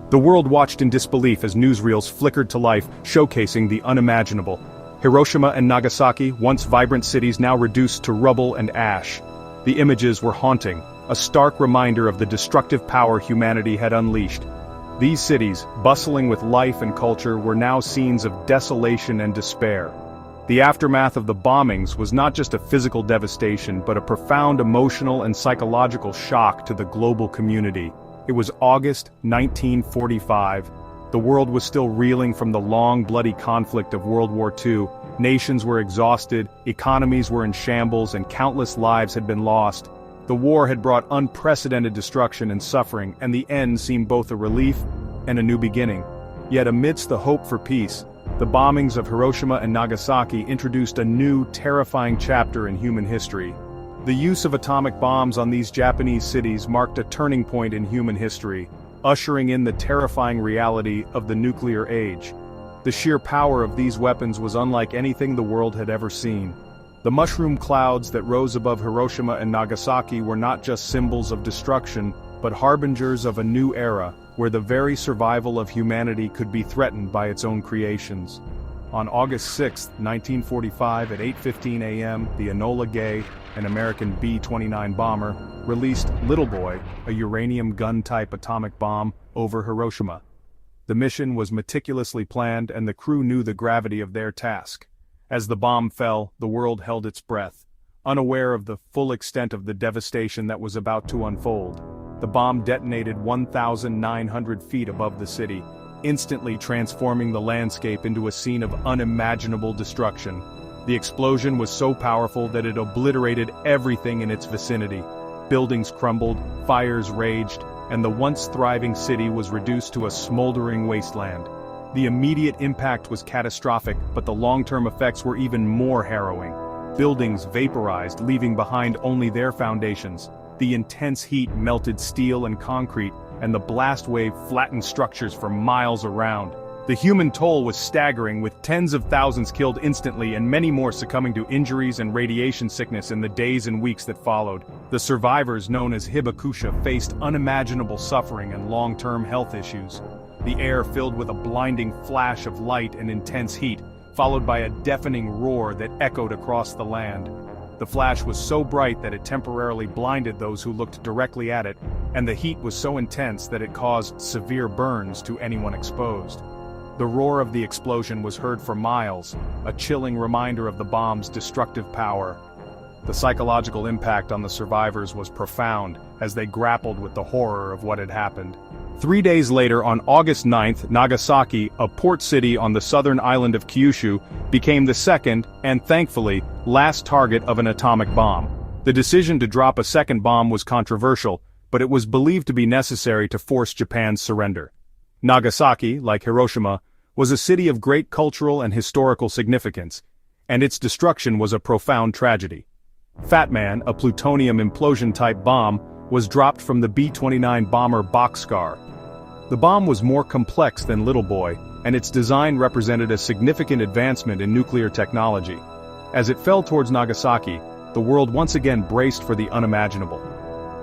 The world watched in disbelief as newsreels flickered to life, showcasing the unimaginable. Hiroshima and Nagasaki, once vibrant cities now reduced to rubble and ash. The images were haunting, a stark reminder of the destructive power humanity had unleashed. These cities, bustling with life and culture, were now scenes of desolation and despair. The aftermath of the bombings was not just a physical devastation but a profound emotional and psychological shock to the global community. It was August 1945. The world was still reeling from the long, bloody conflict of World War II. Nations were exhausted, economies were in shambles, and countless lives had been lost. The war had brought unprecedented destruction and suffering, and the end seemed both a relief and a new beginning. Yet amidst the hope for peace, the bombings of Hiroshima and Nagasaki introduced a new, terrifying chapter in human history. The use of atomic bombs on these Japanese cities marked a turning point in human history, ushering in the terrifying reality of the nuclear age. The sheer power of these weapons was unlike anything the world had ever seen. The mushroom clouds that rose above Hiroshima and Nagasaki were not just symbols of destruction, but harbingers of a new era, where the very survival of humanity could be threatened by its own creations. On August 6, 1945 at 8:15 a.m., the Enola Gay, an American B-29 bomber, released Little Boy, a uranium gun-type atomic bomb, over Hiroshima. The mission was meticulously planned and the crew knew the gravity of their task. As the bomb fell, the world held its breath, unaware of the full extent of the devastation that was about to unfold. The bomb detonated 1,900 feet above the city, instantly transforming the landscape into a scene of unimaginable destruction. The explosion was so powerful that it obliterated everything in its vicinity. Buildings crumbled, fires raged, and the once thriving city was reduced to a smoldering wasteland. The immediate impact was catastrophic, but the long-term effects were even more harrowing. Buildings vaporized, leaving behind only their foundations. The intense heat melted steel and concrete, and the blast wave flattened structures for miles around. The human toll was staggering, with tens of thousands killed instantly and many more succumbing to injuries and radiation sickness in the days and weeks that followed. The survivors, known as hibakusha, faced unimaginable suffering and long-term health issues. The air filled with a blinding flash of light and intense heat, followed by a deafening roar that echoed across the land. The flash was so bright that it temporarily blinded those who looked directly at it, and the heat was so intense that it caused severe burns to anyone exposed. The roar of the explosion was heard for miles, a chilling reminder of the bomb's destructive power. The psychological impact on the survivors was profound, as they grappled with the horror of what had happened. 3 days later, on August 9th, Nagasaki, a port city on the southern island of Kyushu, became the second, and thankfully, last target of an atomic bomb. The decision to drop a second bomb was controversial, but it was believed to be necessary to force Japan's surrender. Nagasaki, like Hiroshima, was a city of great cultural and historical significance, and its destruction was a profound tragedy. Fat Man, a plutonium implosion-type bomb, was dropped from the B-29 bomber Bockscar. The bomb was more complex than Little Boy, and its design represented a significant advancement in nuclear technology. As it fell towards Nagasaki, the world once again braced for the unimaginable.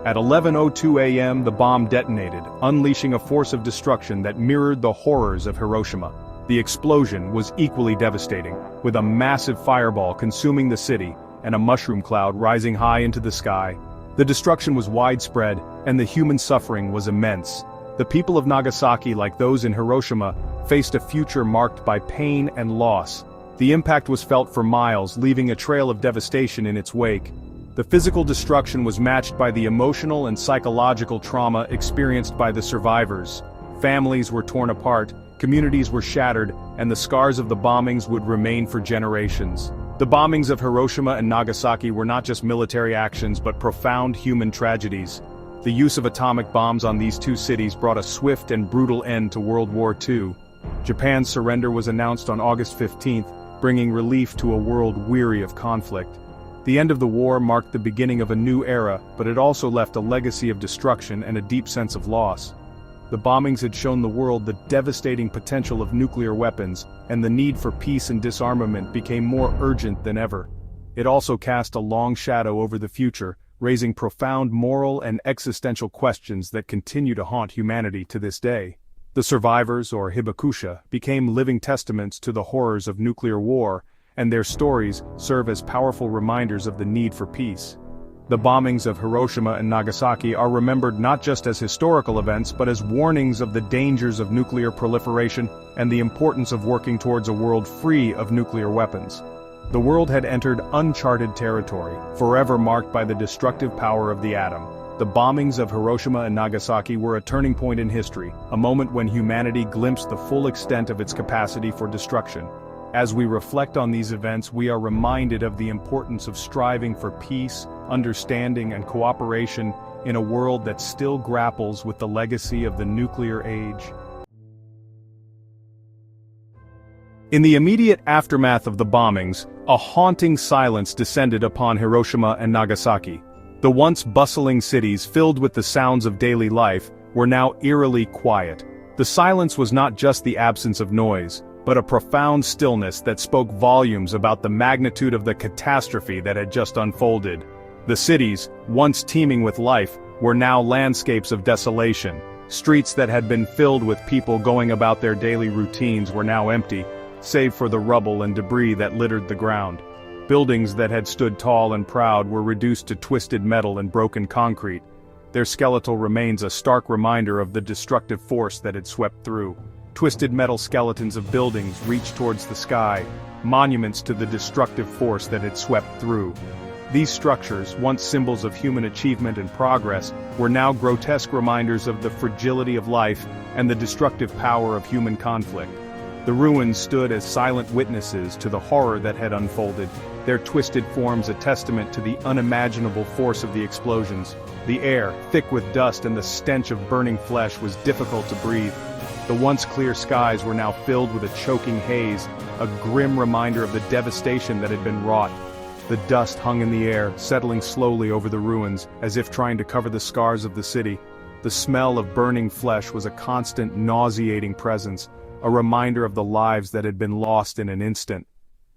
At 11:02 a.m., the bomb detonated, unleashing a force of destruction that mirrored the horrors of Hiroshima. The explosion was equally devastating, with a massive fireball consuming the city and a mushroom cloud rising high into the sky. The destruction was widespread, and the human suffering was immense. The people of Nagasaki, like those in Hiroshima, faced a future marked by pain and loss. The impact was felt for miles, leaving a trail of devastation in its wake. The physical destruction was matched by the emotional and psychological trauma experienced by the survivors. Families were torn apart, communities were shattered, and the scars of the bombings would remain for generations. The bombings of Hiroshima and Nagasaki were not just military actions but profound human tragedies. The use of atomic bombs on these two cities brought a swift and brutal end to World War II. Japan's surrender was announced on August 15th, bringing relief to a world weary of conflict. The end of the war marked the beginning of a new era, but it also left a legacy of destruction and a deep sense of loss. The bombings had shown the world the devastating potential of nuclear weapons, and the need for peace and disarmament became more urgent than ever. It also cast a long shadow over the future, raising profound moral and existential questions that continue to haunt humanity to this day. The survivors, or hibakusha, became living testaments to the horrors of nuclear war, and their stories serve as powerful reminders of the need for peace. The bombings of Hiroshima and Nagasaki are remembered not just as historical events but as warnings of the dangers of nuclear proliferation and the importance of working towards a world free of nuclear weapons. The world had entered uncharted territory, forever marked by the destructive power of the atom. The bombings of Hiroshima and Nagasaki were a turning point in history, a moment when humanity glimpsed the full extent of its capacity for destruction. As we reflect on these events, we are reminded of the importance of striving for peace, understanding, and cooperation in a world that still grapples with the legacy of the nuclear age. In the immediate aftermath of the bombings, a haunting silence descended upon Hiroshima and Nagasaki. The once bustling cities filled with the sounds of daily life were now eerily quiet. The silence was not just the absence of noise, but a profound stillness that spoke volumes about the magnitude of the catastrophe that had just unfolded. The cities, once teeming with life, were now landscapes of desolation. Streets that had been filled with people going about their daily routines were now empty, save for the rubble and debris that littered the ground. Buildings that had stood tall and proud were reduced to twisted metal and broken concrete. Their skeletal remains a stark reminder of the destructive force that had swept through. Twisted metal skeletons of buildings reached towards the sky, monuments to the destructive force that had swept through. These structures, once symbols of human achievement and progress, were now grotesque reminders of the fragility of life and the destructive power of human conflict. The ruins stood as silent witnesses to the horror that had unfolded, their twisted forms a testament to the unimaginable force of the explosions. The air, thick with dust and the stench of burning flesh, was difficult to breathe. The once clear skies were now filled with a choking haze, a grim reminder of the devastation that had been wrought. The dust hung in the air, settling slowly over the ruins, as if trying to cover the scars of the city. The smell of burning flesh was a constant, nauseating presence, a reminder of the lives that had been lost in an instant.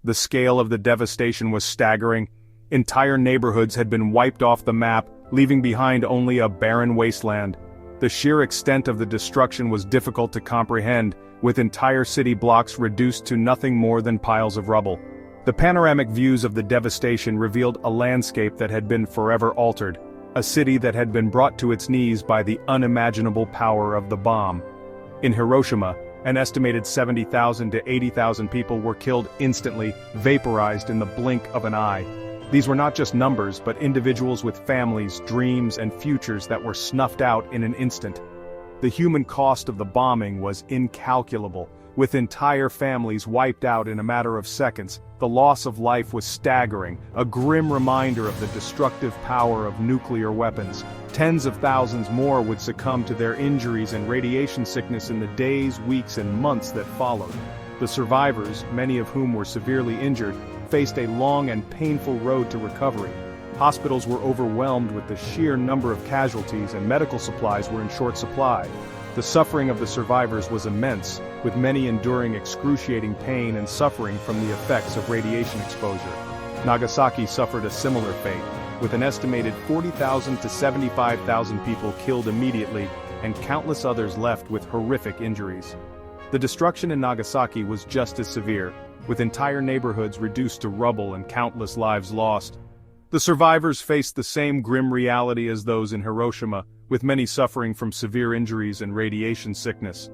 The scale of the devastation was staggering. Entire neighborhoods had been wiped off the map, leaving behind only a barren wasteland. The sheer extent of the destruction was difficult to comprehend, with entire city blocks reduced to nothing more than piles of rubble. The panoramic views of the devastation revealed a landscape that had been forever altered, a city that had been brought to its knees by the unimaginable power of the bomb. In Hiroshima, an estimated 70,000 to 80,000 people were killed instantly, vaporized in the blink of an eye. These were not just numbers, but individuals with families, dreams, and futures that were snuffed out in an instant. The human cost of the bombing was incalculable, with entire families wiped out in a matter of seconds. The loss of life was staggering, a grim reminder of the destructive power of nuclear weapons. Tens of thousands more would succumb to their injuries and radiation sickness in the days, weeks, and months that followed. The survivors, many of whom were severely injured, faced a long and painful road to recovery. Hospitals were overwhelmed with the sheer number of casualties, and medical supplies were in short supply. The suffering of the survivors was immense, with many enduring excruciating pain and suffering from the effects of radiation exposure. Nagasaki suffered a similar fate, with an estimated 40,000 to 75,000 people killed immediately, and countless others left with horrific injuries. The destruction in Nagasaki was just as severe, with entire neighborhoods reduced to rubble and countless lives lost. The survivors faced the same grim reality as those in Hiroshima, with many suffering from severe injuries and radiation sickness.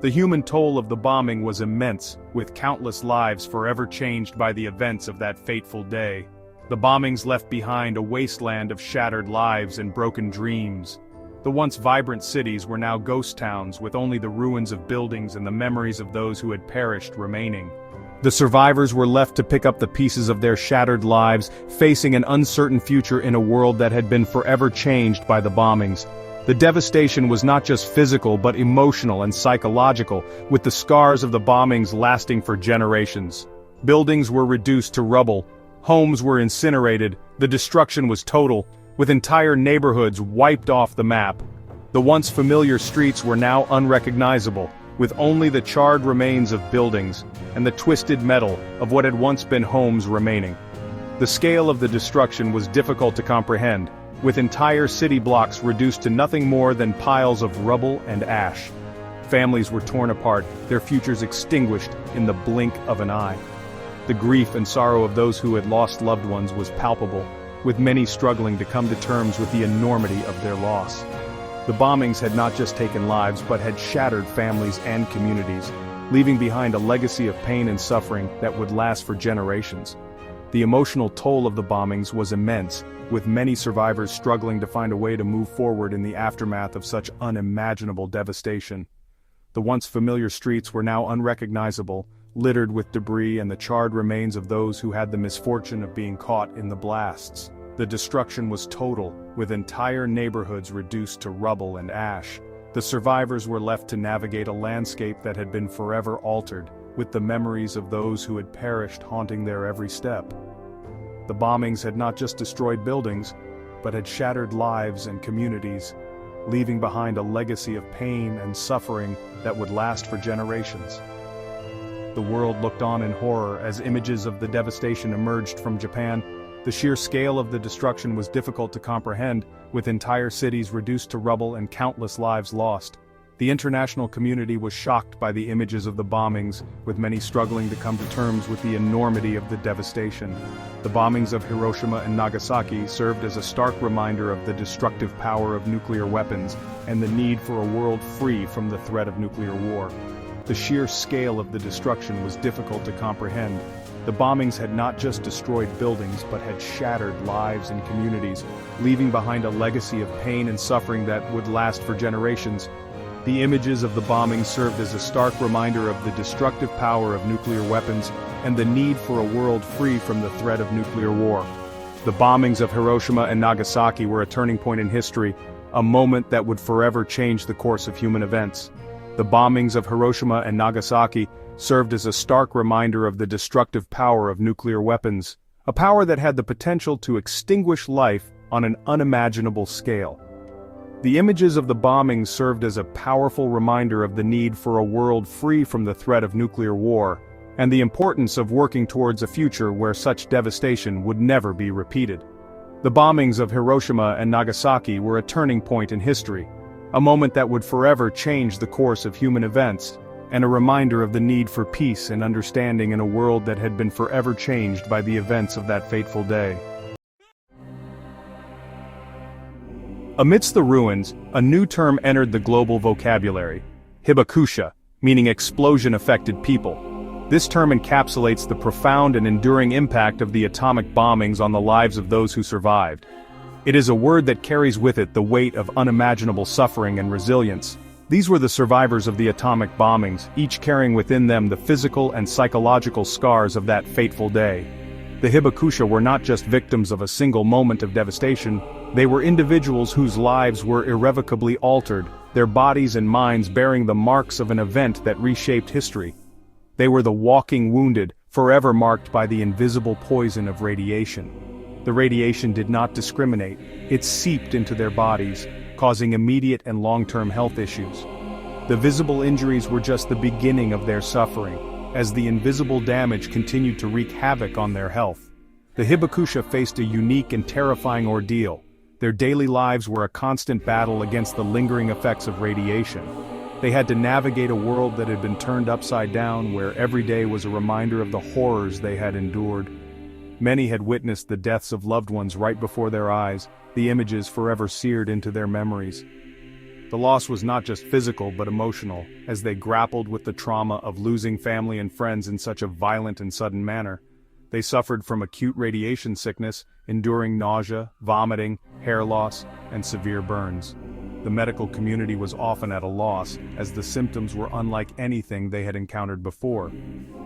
The human toll of the bombing was immense, with countless lives forever changed by the events of that fateful day. The bombings left behind a wasteland of shattered lives and broken dreams. The once vibrant cities were now ghost towns, with only the ruins of buildings and the memories of those who had perished remaining. The survivors were left to pick up the pieces of their shattered lives, facing an uncertain future in a world that had been forever changed by the bombings. The devastation was not just physical but emotional and psychological, with the scars of the bombings lasting for generations. Buildings were reduced to rubble, homes were incinerated, the destruction was total, with entire neighborhoods wiped off the map. The once familiar streets were now unrecognizable, with only the charred remains of buildings and the twisted metal of what had once been homes remaining. The scale of the destruction was difficult to comprehend, with entire city blocks reduced to nothing more than piles of rubble and ash. Families were torn apart, their futures extinguished in the blink of an eye. The grief and sorrow of those who had lost loved ones was palpable, with many struggling to come to terms with the enormity of their loss. The bombings had not just taken lives but had shattered families and communities, leaving behind a legacy of pain and suffering that would last for generations. The emotional toll of the bombings was immense, with many survivors struggling to find a way to move forward in the aftermath of such unimaginable devastation. The once familiar streets were now unrecognizable, littered with debris and the charred remains of those who had the misfortune of being caught in the blasts. The destruction was total, with entire neighborhoods reduced to rubble and ash. The survivors were left to navigate a landscape that had been forever altered, with the memories of those who had perished haunting their every step. The bombings had not just destroyed buildings, but had shattered lives and communities, leaving behind a legacy of pain and suffering that would last for generations. The world looked on in horror as images of the devastation emerged from Japan. The sheer scale of the destruction was difficult to comprehend, with entire cities reduced to rubble and countless lives lost. The international community was shocked by the images of the bombings, with many struggling to come to terms with the enormity of the devastation. The bombings of Hiroshima and Nagasaki served as a stark reminder of the destructive power of nuclear weapons and the need for a world free from the threat of nuclear war. The sheer scale of the destruction was difficult to comprehend. The bombings had not just destroyed buildings but had shattered lives and communities, leaving behind a legacy of pain and suffering that would last for generations. The images of the bombings served as a stark reminder of the destructive power of nuclear weapons and the need for a world free from the threat of nuclear war. The bombings of Hiroshima and Nagasaki were a turning point in history, a moment that would forever change the course of human events. The bombings of Hiroshima and Nagasaki served as a stark reminder of the destructive power of nuclear weapons, a power that had the potential to extinguish life on an unimaginable scale. The images of the bombings served as a powerful reminder of the need for a world free from the threat of nuclear war, and the importance of working towards a future where such devastation would never be repeated. The bombings of Hiroshima and Nagasaki were a turning point in history, a moment that would forever change the course of human events, and a reminder of the need for peace and understanding in a world that had been forever changed by the events of that fateful day. Amidst the ruins, a new term entered the global vocabulary: hibakusha, meaning explosion-affected people. This term encapsulates the profound and enduring impact of the atomic bombings on the lives of those who survived. It is a word that carries with it the weight of unimaginable suffering and resilience. These were the survivors of the atomic bombings, each carrying within them the physical and psychological scars of that fateful day. The hibakusha were not just victims of a single moment of devastation, they were individuals whose lives were irrevocably altered, their bodies and minds bearing the marks of an event that reshaped history. They were the walking wounded, forever marked by the invisible poison of radiation. The radiation did not discriminate, it seeped into their bodies, causing immediate and long-term health issues. The visible injuries were just the beginning of their suffering, as the invisible damage continued to wreak havoc on their health. The hibakusha faced a unique and terrifying ordeal. Their daily lives were a constant battle against the lingering effects of radiation. They had to navigate a world that had been turned upside down, where every day was a reminder of the horrors they had endured. Many had witnessed the deaths of loved ones right before their eyes, the images forever seared into their memories. The loss was not just physical but emotional, as they grappled with the trauma of losing family and friends in such a violent and sudden manner. They suffered from acute radiation sickness, enduring nausea, vomiting, hair loss, and severe burns. The medical community was often at a loss, as the symptoms were unlike anything they had encountered before.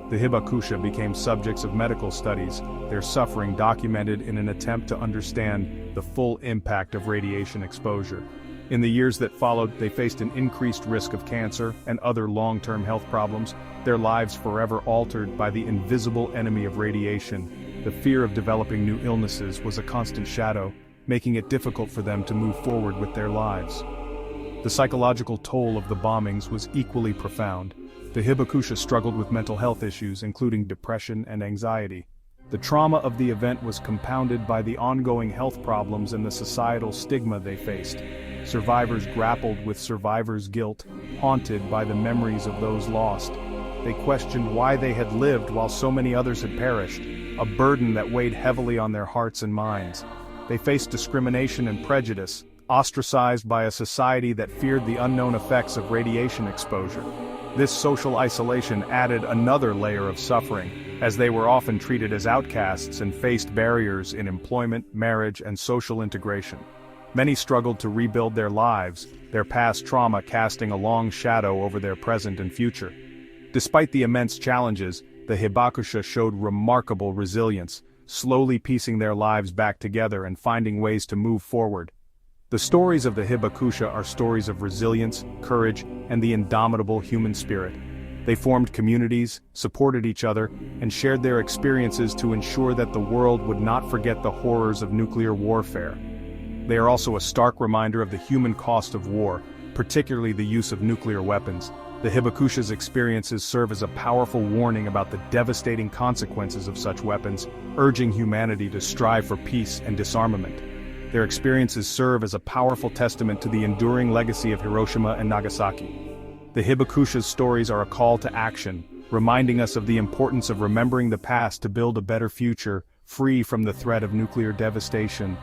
The hibakusha became subjects of medical studies, their suffering documented in an attempt to understand the full impact of radiation exposure. In the years that followed, they faced an increased risk of cancer and other long-term health problems, their lives forever altered by the invisible enemy of radiation. The fear of developing new illnesses was a constant shadow, making it difficult for them to move forward with their lives. The psychological toll of the bombings was equally profound. The hibakusha struggled with mental health issues, including depression and anxiety. The trauma of the event was compounded by the ongoing health problems and the societal stigma they faced. Survivors grappled with survivors' guilt, haunted by the memories of those lost. They questioned why they had lived while so many others had perished, a burden that weighed heavily on their hearts and minds. They faced discrimination and prejudice, ostracized by a society that feared the unknown effects of radiation exposure. This social isolation added another layer of suffering, as they were often treated as outcasts and faced barriers in employment, marriage, and social integration. Many struggled to rebuild their lives, their past trauma casting a long shadow over their present and future. Despite the immense challenges, the Hibakusha showed remarkable resilience, slowly piecing their lives back together and finding ways to move forward. The stories of the Hibakusha are stories of resilience, courage, and the indomitable human spirit. They formed communities, supported each other, and shared their experiences to ensure that the world would not forget the horrors of nuclear warfare. They are also a stark reminder of the human cost of war, particularly the use of nuclear weapons. The Hibakusha's experiences serve as a powerful warning about the devastating consequences of such weapons, urging humanity to strive for peace and disarmament. Their experiences serve as a powerful testament to the enduring legacy of Hiroshima and Nagasaki. The Hibakusha's stories are a call to action, reminding us of the importance of remembering the past to build a better future, free from the threat of nuclear devastation